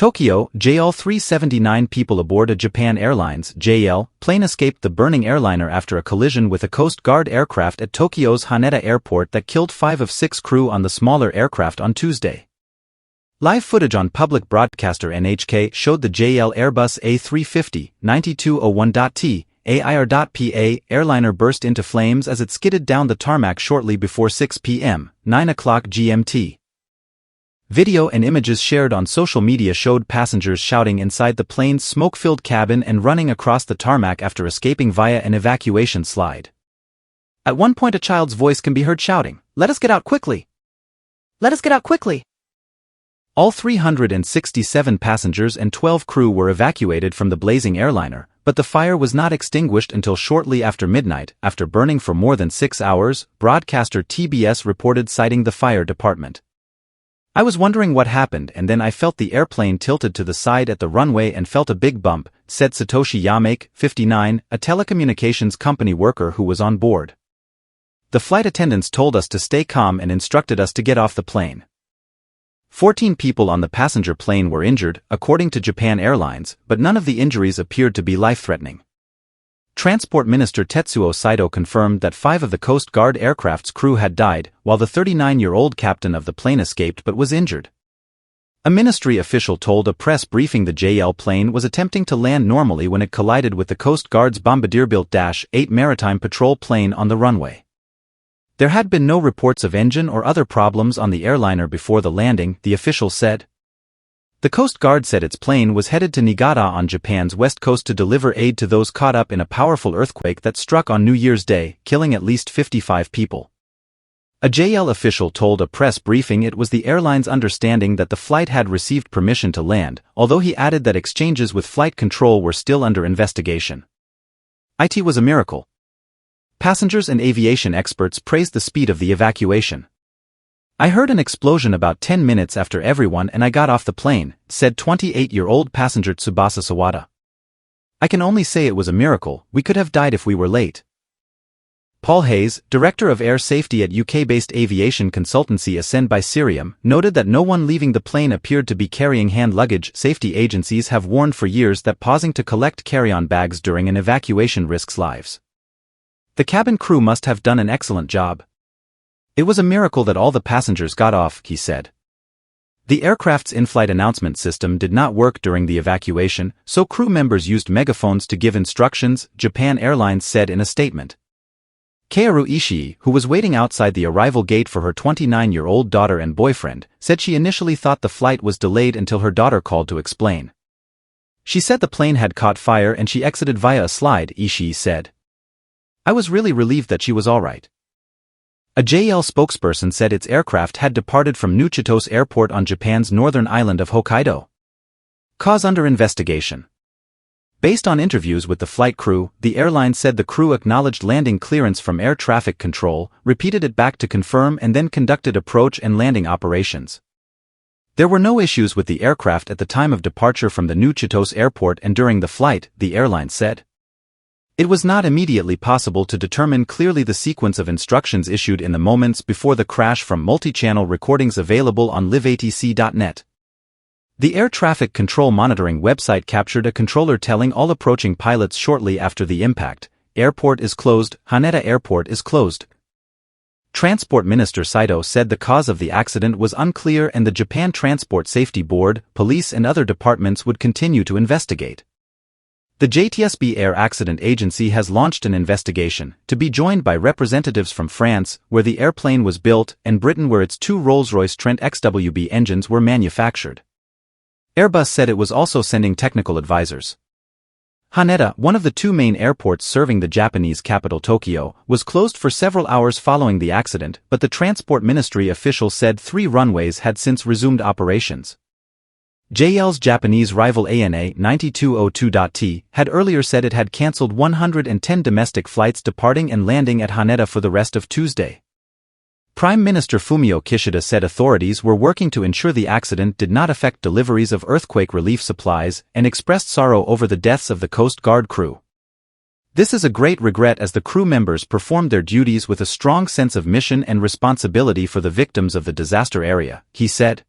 Tokyo, JL 379 people aboard a Japan Airlines (JL) plane escaped the burning airliner after a collision with a Coast Guard aircraft at Tokyo's Haneda Airport that killed 5 of 6 crew on the smaller aircraft on Tuesday. Live footage on public broadcaster NHK showed the JL Airbus A350-9201.T AIR.PA airliner burst into flames as it skidded down the tarmac shortly before 6 p.m., 9 o'clock GMT. Video and images shared on social media showed passengers shouting inside the plane's smoke-filled cabin and running across the tarmac after escaping via an evacuation slide. At one point a child's voice can be heard shouting, "Let us get out quickly! Let us get out quickly!" All 367 passengers and 12 crew were evacuated from the blazing airliner, but the fire was not extinguished until shortly after midnight. After burning for more than 6 hours, broadcaster TBS reported, citing the fire department. "I was wondering what happened, and then I felt the airplane tilted to the side at the runway and felt a big bump," said Satoshi Yamake, 59, a telecommunications company worker who was on board. "The flight attendants told us to stay calm and instructed us to get off the plane." 14 people on the passenger plane were injured, according to Japan Airlines, but none of the injuries appeared to be life-threatening. Transport Minister Tetsuo Saito confirmed that 5 of the Coast Guard aircraft's crew had died, while the 39-year-old captain of the plane escaped but was injured. A ministry official told a press briefing the JL plane was attempting to land normally when it collided with the Coast Guard's Bombardier-built -8 maritime patrol plane on the runway. There had been no reports of engine or other problems on the airliner before the landing, the official said. The Coast Guard said its plane was headed to Niigata on Japan's west coast to deliver aid to those caught up in a powerful earthquake that struck on New Year's Day, killing at least 55 people. A JL official told a press briefing it was the airline's understanding that the flight had received permission to land, although he added that exchanges with flight control were still under investigation. "It was a miracle." Passengers and aviation experts praised the speed of the evacuation. "I heard an explosion about 10 minutes after everyone and I got off the plane," said 28-year-old passenger Tsubasa Sawada. "I can only say it was a miracle. We could have died if we were late." Paul Hayes, director of air safety at UK-based aviation consultancy Ascend by Cirium, noted that no one leaving the plane appeared to be carrying hand luggage. Safety agencies have warned for years that pausing to collect carry-on bags during an evacuation risks lives. "The cabin crew must have done an excellent job. It was a miracle that all the passengers got off," he said. The aircraft's in-flight announcement system did not work during the evacuation, so crew members used megaphones to give instructions, Japan Airlines said in a statement. Kaoru Ishii, who was waiting outside the arrival gate for her 29-year-old daughter and boyfriend, said she initially thought the flight was delayed until her daughter called to explain. She said the plane had caught fire and she exited via a slide, Ishii said. "I was really relieved that she was all right." A JL spokesperson said its aircraft had departed from Nuchitos Airport on Japan's northern island of Hokkaido. Cause under investigation. Based on interviews with the flight crew, the airline said the crew acknowledged landing clearance from air traffic control, repeated it back to confirm and then conducted approach and landing operations. There were no issues with the aircraft at the time of departure from the Nuchitos Airport and during the flight, the airline said. It was not immediately possible to determine clearly the sequence of instructions issued in the moments before the crash from multi-channel recordings available on liveatc.net. The air traffic control monitoring website captured a controller telling all approaching pilots shortly after the impact, "Airport is closed, Haneda Airport is closed." Transport Minister Saito said the cause of the accident was unclear and the Japan Transport Safety Board, police and other departments would continue to investigate. The JTSB Air Accident Agency has launched an investigation, to be joined by representatives from France, where the airplane was built, and Britain, where its 2 Rolls-Royce Trent XWB engines were manufactured. Airbus said it was also sending technical advisors. Haneda, one of the 2 main airports serving the Japanese capital Tokyo, was closed for several hours following the accident, but the Transport Ministry official said 3 runways had since resumed operations. JL's Japanese rival ANA 9202.T had earlier said it had cancelled 110 domestic flights departing and landing at Haneda for the rest of Tuesday. Prime Minister Fumio Kishida said authorities were working to ensure the accident did not affect deliveries of earthquake relief supplies and expressed sorrow over the deaths of the Coast Guard crew. "This is a great regret as the crew members performed their duties with a strong sense of mission and responsibility for the victims of the disaster area," he said.